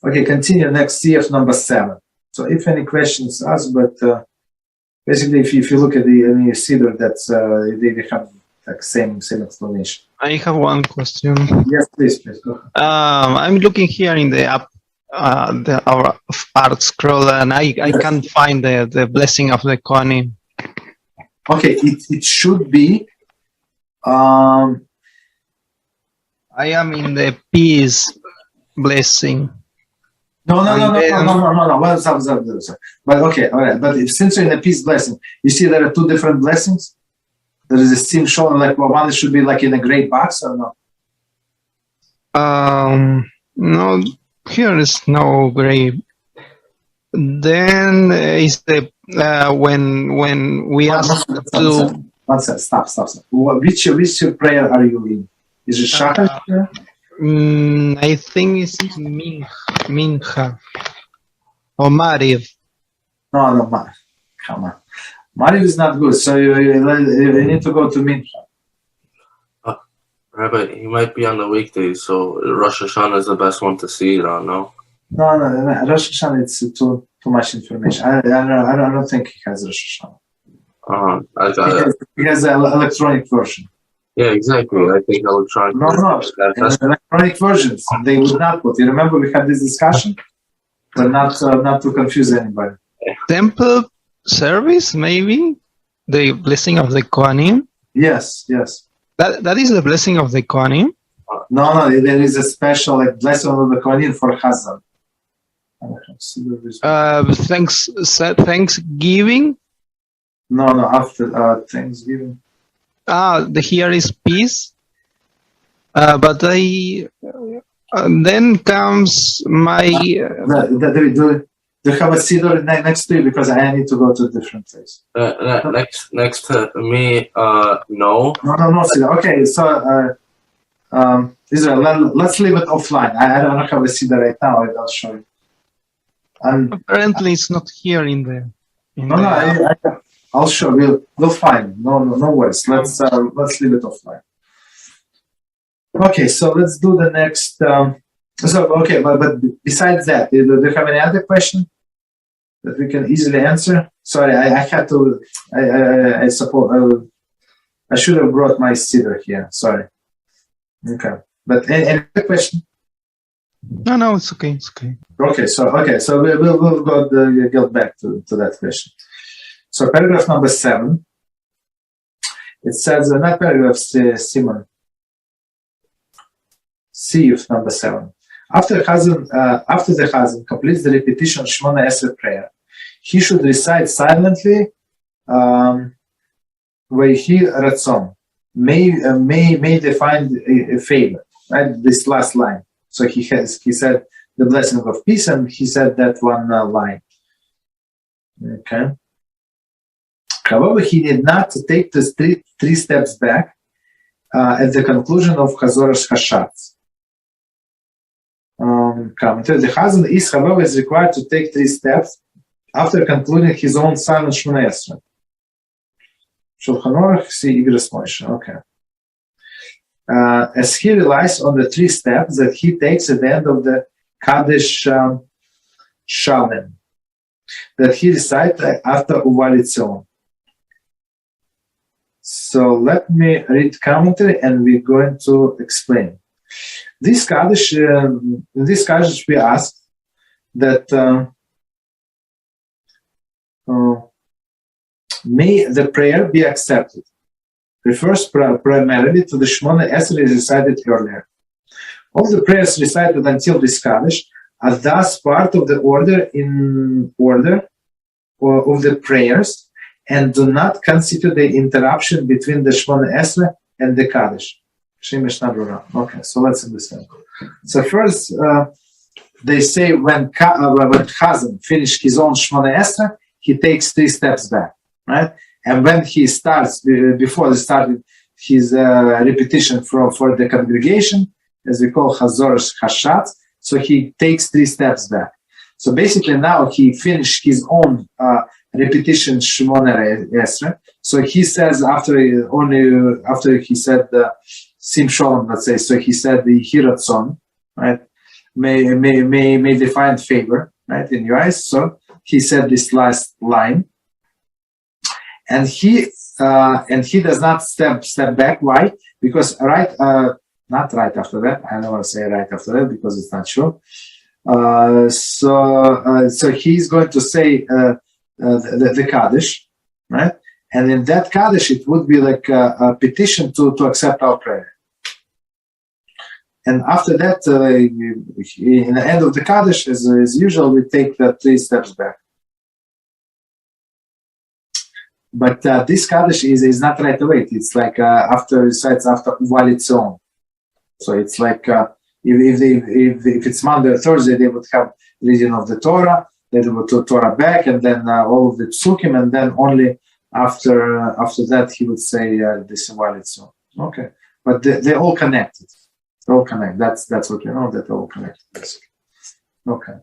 Okay, continue next, CF number 7. So if any questions, ask, but basically if you look at the Siddur, that's they have like same explanation. I have one question. Yes, please go ahead. I'm looking here in the app, our art scroll, and I can't find the blessing of the Kohanim. Okay, it should be. I am in the peace blessing. No. Well, stop. But okay, all right. But since you're in a peace blessing, you see there are two different blessings. There is a sim shown like one should be like in a gray box or no? No, here is no gray. Then is the when we ask to. Stop. Which prayer are you in? Is it Shachar? I think it's Mincha or Mariv. No, come on. Mariv is not good, so you need to go to Mincha. Rabbi, he might be on the weekdays, so Rosh Hashanah is the best one to see it on, no? No, Rosh Hashanah, it's too much information. I don't think he has Rosh Hashanah. He has an electronic version. Yeah, exactly. I think electronic. No. Electronic versions. They would not put. You remember we had this discussion, but not to confuse anybody. Temple service, maybe the blessing of the Kohanim. Yes. That is the blessing of the Kohanim. No. There is a special blessing of the Kohanim for Chazzan. Thanksgiving. No. After Thanksgiving. Here is peace, but then comes my. Do you have a Siddur next to you? Because I need to go to a different place. Next to me, no. No, Siddur. Okay, so Israel, let's leave it offline. I don't have a Siddur right now. I'll show you. Apparently, it's not here in the. I'll show you. We'll find. No worries. Let's leave it offline. Okay, so let's do the next. But besides that, do you have any other question that we can easily answer? Sorry, I had to. I suppose I should have brought my Siddur here. Sorry. Okay, but any other question? No, it's okay. Okay, so we'll go back to that question. So paragraph number 7, it says, not paragraph, Siman, Sif number 7. After the Chazzan completes the repetition of Shemoneh Esrei prayer, he should recite silently, Vayhi Ratzon, may they find a favor, right? This last line. So he said the blessing of peace, and he said that one line. Okay. However, he need not to take the three steps back at the conclusion of Chazaras Hashatz. The Chazzan is required to take 3 steps after concluding his own silent Shemoneh Esrei. Shulchan Aruch, see Igros Moshe. Okay. As he relies on the 3 steps that he takes at the end of the Kaddish Shalem, that he recites after Uvalitzion. So let me read commentary, and we're going to explain. This Kaddish, in this Kaddish, we ask that may the prayer be accepted. Refers primarily to the Shemoneh Esrei recited earlier. All the prayers recited until this Kaddish are thus part of the order of the prayers, and do not constitute the interruption between the Shemoneh Esrei and the Kaddish. Okay, so let's understand. So first, they say when Chazzan finished his own Shemoneh Esrei, he takes 3 steps back, right? And when he starts, before he started his repetition for the congregation, as we call Chazaras Hashatz, so he takes 3 steps back. So basically now he finished his own repetition Shemoneh Esrei. So he says after he said the Sim Shalom, let's say, so he said the Hiratzon, right? may find favor, right, in your eyes. So he said this last line, and he does not step back. Why? Because not right after that. I don't want to say right after that because it's not true. So he's going to say the Kaddish, right? And in that Kaddish, it would be like a petition to accept our prayer. And after that, in the end of the Kaddish, as usual, we take the 3 steps back. But this Kaddish is not right away. It's like after Uvalitzon. So it's like if it's Monday or Thursday, they would have reading of the Torah, then they would do Torah back, and then all of the Psukim, and then only after that he would say this Uvalitzon. Okay, but they're all connected. They're all connected. That's what you know. That they're all connected. Basically. Okay.